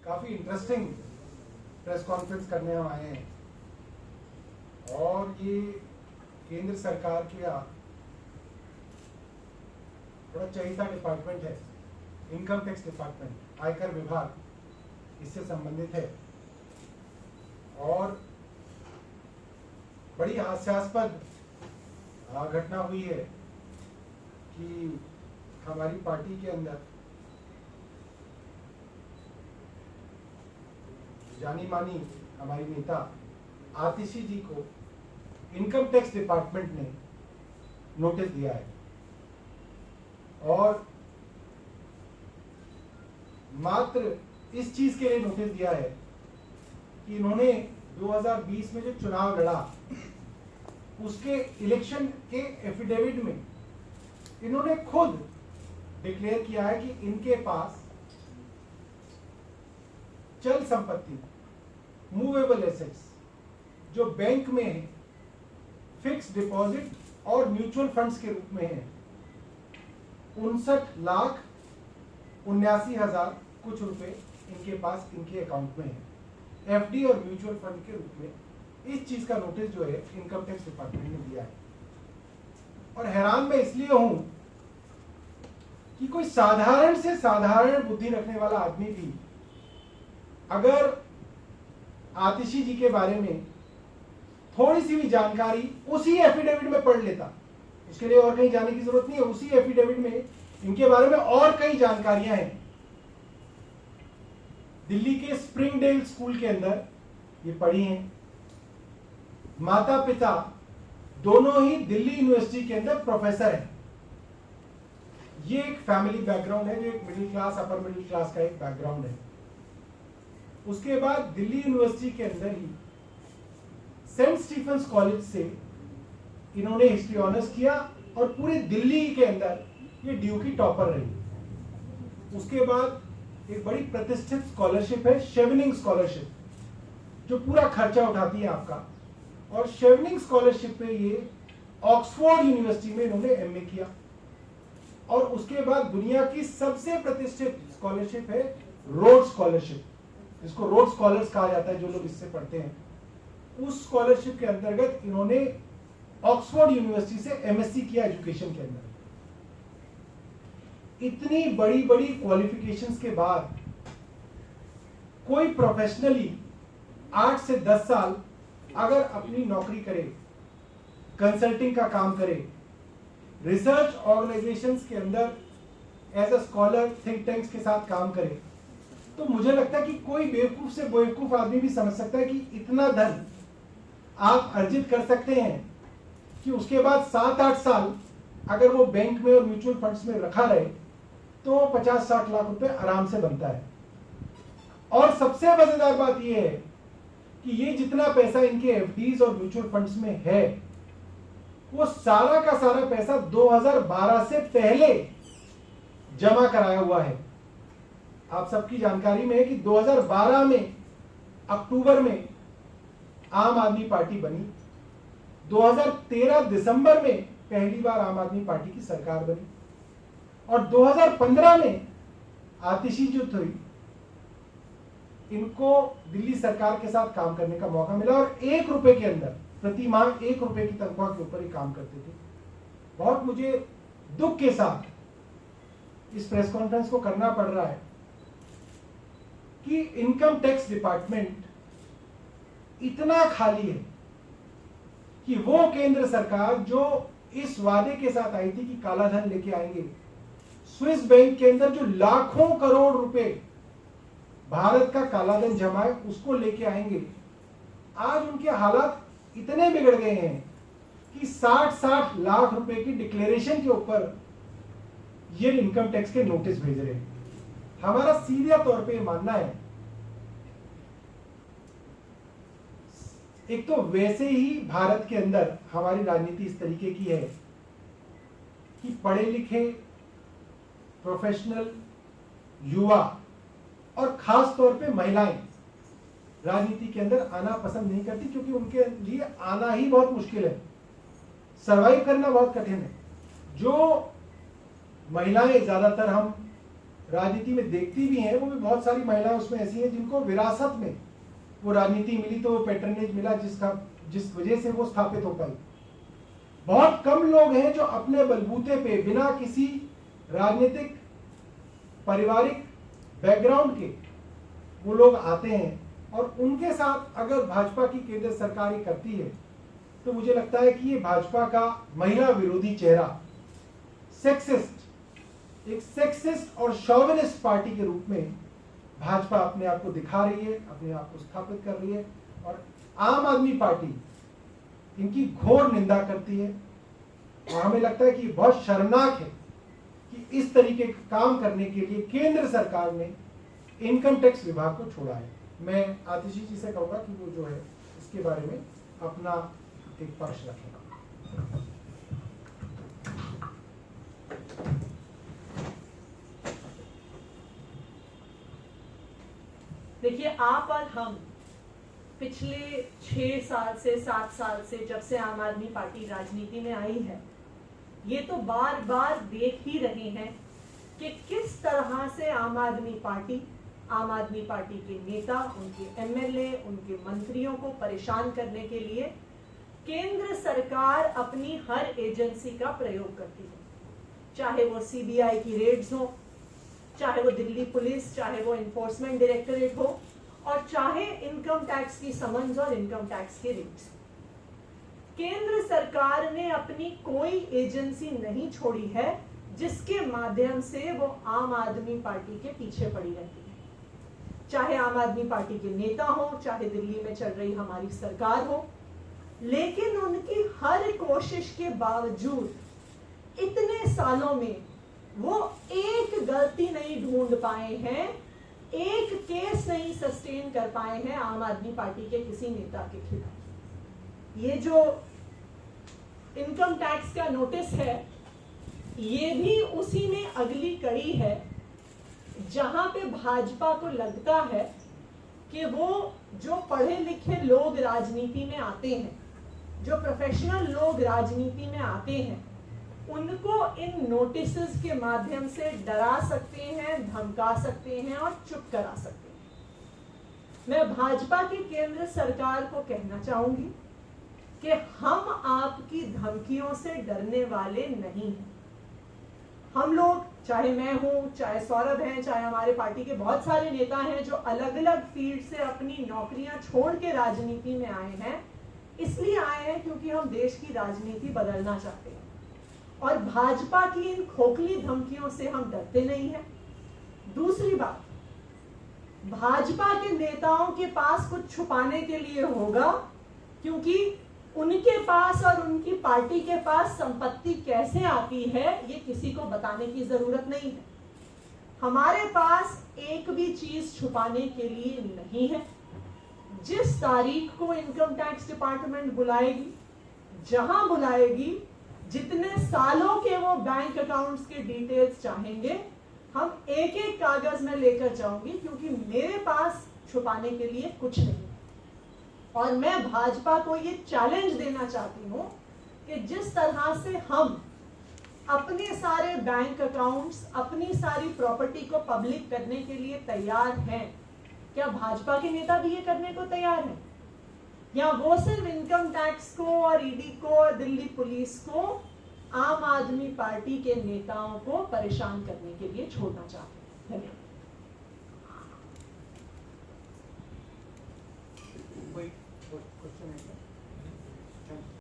काफी interesting press conference करने हम आए हैं और ये केंद्र सरकार का बड़ा चहीता डिपार्टमेंट है, इनकम टैक्स डिपार्टमेंट, आयकर विभाग इससे संबंधित है और बड़ी हास्यास्पद घटना हुई है कि हमारी पार्टी के अंदर जानी मानी हमारी नेता आतिशी जी को इनकम टैक्स डिपार्टमेंट ने नोटिस दिया है और मात्र इस चीज के लिए नोटिस दिया है कि इन्होंने 2020 में जो चुनाव लड़ा उसके इलेक्शन के एफिडेविट में इन्होंने खुद डिक्लेयर किया है कि इनके पास चल संपत्ति, मूवेबल एसेट्स जो बैंक में है, फिक्स डिपॉजिट और म्यूचुअल फंड्स के रूप में है 59,79,000 कुछ रुपए इनके पास इनके अकाउंट में है एफडी और म्यूचुअल फंड के रूप में। इस चीज का नोटिस जो है इनकम टैक्स डिपार्टमेंट ने दिया है और हैरान मैं इसलिए हूं कि कोई साधारण से साधारण बुद्धि रखने वाला आदमी भी अगर आतिशी जी के बारे में थोड़ी सी भी जानकारी उसी एफिडेविट में पढ़ लेता, इसके लिए और कहीं जाने की जरूरत नहीं है, उसी एफिडेविट में इनके बारे में और कई जानकारियां हैं। दिल्ली के स्प्रिंगडेल स्कूल के अंदर ये पढ़ी हैं, माता पिता दोनों ही दिल्ली यूनिवर्सिटी के अंदर प्रोफेसर हैं। ये एक फैमिली बैकग्राउंड है जो एक middle class upper middle class का एक बैकग्राउंड है। उसके बाद दिल्ली यूनिवर्सिटी के अंदर ही सेंट स्टीफेंस कॉलेज से इन्होंने हिस्ट्री ऑनर्स किया और पूरे दिल्ली के अंदर ये ड्यू की टॉपर रही। उसके बाद एक बड़ी प्रतिष्ठित स्कॉलरशिप है शेवनिंग स्कॉलरशिप जो पूरा खर्चा उठाती है आपका, और शेवनिंग स्कॉलरशिप पे ये ऑक्सफोर्ड यूनिवर्सिटी में इन्होंने एमए किया। और उसके बाद दुनिया की सबसे प्रतिष्ठित स्कॉलरशिप है रोड स्कॉलरशिप, जिसको रोड स्कॉलर्स कहा जाता है जो लोग इससे पढ़ते हैं। उस स्कॉलरशिप के अंतर्गत इन्होंने ऑक्सफोर्ड यूनिवर्सिटी से एमएससी किया एजुकेशन के अंदर। इतनी बड़ी बड़ी क्वालिफिकेशंस के बाद कोई प्रोफेशनली 8 से 10 साल अगर अपनी नौकरी करे, कंसल्टिंग का काम करे, रिसर्च ऑर्गेनाइजेशंस के अंदर as a scholar think tanks के साथ काम करे, तो मुझे लगता है कि कोई बेवकूफ से बेवकूफ आदमी भी समझ सकता है कि इतना धन आप अर्जित कर सकते हैं कि उसके बाद 7-8 साल अगर वो बैंक में और म्यूचुअल फंड्स में रखा रहे तो 50-60 लाख रुपए आराम से बनता है। और सबसे मजेदार बात यह है कि ये जितना पैसा इनके एफडीज और म्यूचुअल फंड्स में है वो सारा का सारा पैसा 2012 से पहले जमा कराया हुआ है। आप सबकी जानकारी में है कि 2012 में अक्टूबर में आम आदमी पार्टी बनी, 2013 दिसंबर में पहली बार आम आदमी पार्टी की सरकार बनी और 2015 में आतिशी जो थी इनको दिल्ली सरकार के साथ काम करने का मौका मिला और 1 रुपए के अंदर प्रति माह 1 रुपए की तनख्वाह के ऊपर ही काम करते थे। बहुत मुझे दुख के साथ इस प्रेस कॉन्फ्रेंस को करना पड़ रहा है कि इनकम टैक्स डिपार्टमेंट इतना खाली है कि वो केंद्र सरकार जो इस वादे के साथ आई थी कि काला धन लेके आएंगे, स्विस बैंक के अंदर जो लाखों करोड़ रुपए भारत का काला धन जमा है उसको लेके आएंगे, आज उनके हालात इतने बिगड़ गए हैं कि 60-60 लाख रुपए की डिक्लेरेशन के ऊपर ये इनकम टैक्स के नोटिस भेज रहे हैं। हमारा सीधा तौर पे मानना है, एक तो वैसे ही भारत के अंदर हमारी राजनीति इस तरीके की है कि पढ़े लिखे प्रोफेशनल युवा और खास तौर पे महिलाएं राजनीति के अंदर आना पसंद नहीं करती, क्योंकि उनके लिए आना ही बहुत मुश्किल है, सरवाइव करना बहुत कठिन है। जो महिलाएं ज्यादातर हम राजनीति में देखती भी हैं, वो भी बहुत सारी महिलाएं उसमें ऐसी हैं जिनको विरासत में वो राजनीति मिली, तो वो पैटर्नेज मिला जिस वजह से वो स्थापित हो पाई। बहुत कम लोग हैं जो अपने बलबूते पे बिना किसी राजनीतिक पारिवारिक बैकग्राउंड के वो लोग आते हैं, और उनके साथ अगर भाजपा की केंद्र सरकार ये करती है तो मुझे लगता है कि ये भाजपा का महिला विरोधी चेहरा, सेक्सिस्ट, एक सेक्सिस्ट और शॉविनिस्ट पार्टी के रूप में भाजपा अपने आप को दिखा रही है, अपने आप को स्थापित कर रही है। और आम आदमी पार्टी इनकी घोर निंदा करती है, और हमें लगता है कि बहुत शर्मनाक है कि इस तरीके का काम करने के लिए केंद्र सरकार ने इनकम टैक्स विभाग को छोड़ा है। मैं आतिशी जी से कहूंगा कि वो जो है इसके बारे में अपना एक पक्ष रखेगा। देखिए, आप और हम पिछले 6 साल से 7 साल से जब से आम आदमी पार्टी राजनीति में आई है, ये तो बार बार देख ही रहे हैं कि किस तरह से आम आदमी पार्टी के नेता, उनके एमएलए, उनके मंत्रियों को परेशान करने के लिए केंद्र सरकार अपनी हर एजेंसी का प्रयोग करती है। चाहे वो सीबीआई की रेड्स हो, चाहे वो दिल्ली पुलिस, चाहे वो इन्फोर्समेंट डायरेक्टरेट हो, और चाहे इनकम टैक्स की समन्स और इनकम टैक्स के रेड्स। केंद्र सरकार ने अपनी कोई एजेंसी नहीं छोड़ी है जिसके माध्यम से वो आम आदमी पार्टी के पीछे पड़ी रहती है। चाहे आम आदमी पार्टी के नेता हो, चाहे दिल्ली में चल रही हमारी सरकार हो, लेकिन उनकी हर कोशिश के बावजूद इतने सालों में वो एक गलती नहीं ढूंढ पाए हैं, एक केस नहीं सस्टेन कर पाए हैं आम आदमी पार्टी के किसी नेता के खिलाफ। ये जो इनकम टैक्स का नोटिस है, ये भी उसी में अगली कड़ी है जहां पे भाजपा को लगता है कि वो जो पढ़े लिखे लोग राजनीति में आते हैं, जो प्रोफेशनल लोग राजनीति में आते हैं, उनको इन नोटिसेस के माध्यम से डरा सकते हैं, धमका सकते हैं और चुप करा सकते हैं। मैं भाजपा की केंद्र सरकार को कहना चाहूंगी कि हम आपकी धमकियों से डरने वाले नहीं हैं। हम लोग, चाहे मैं हूं, चाहे सौरभ हैं, चाहे हमारे पार्टी के बहुत सारे नेता हैं जो अलग अलग फील्ड से अपनी नौकरियां छोड़ के राजनीति में आए हैं, इसलिए आए हैं क्योंकि हम देश की राजनीति बदलना चाहते हैं। और भाजपा की इन खोखली धमकियों से हम डरते नहीं हैं। दूसरी बात, भाजपा के नेताओं के पास कुछ छुपाने के लिए होगा, क्योंकि उनके पास और उनकी पार्टी के पास संपत्ति कैसे आती है ये किसी को बताने की जरूरत नहीं है। हमारे पास एक भी चीज छुपाने के लिए नहीं है। जिस तारीख को इनकम टैक्स डिपार्टमेंट बुलाएगी, जहां बुलाएगी, जितने सालों के वो बैंक अकाउंट्स के डिटेल्स चाहेंगे, हम एक एक कागज में लेकर जाऊंगी, क्योंकि मेरे पास छुपाने के लिए कुछ नहीं। और मैं भाजपा को ये चैलेंज देना चाहती हूं कि जिस तरह से हम अपने सारे बैंक अकाउंट्स, अपनी सारी प्रॉपर्टी को पब्लिक करने के लिए तैयार हैं, क्या भाजपा के नेता भी ये करने को तैयार हैं? या वो सिर्फ इनकम टैक्स को और ईडी को और दिल्ली पुलिस को आम आदमी पार्टी के नेताओं को परेशान करने के लिए छोड़ना चाहते हैं? धन्यवाद। कोई क्वेश्चन है?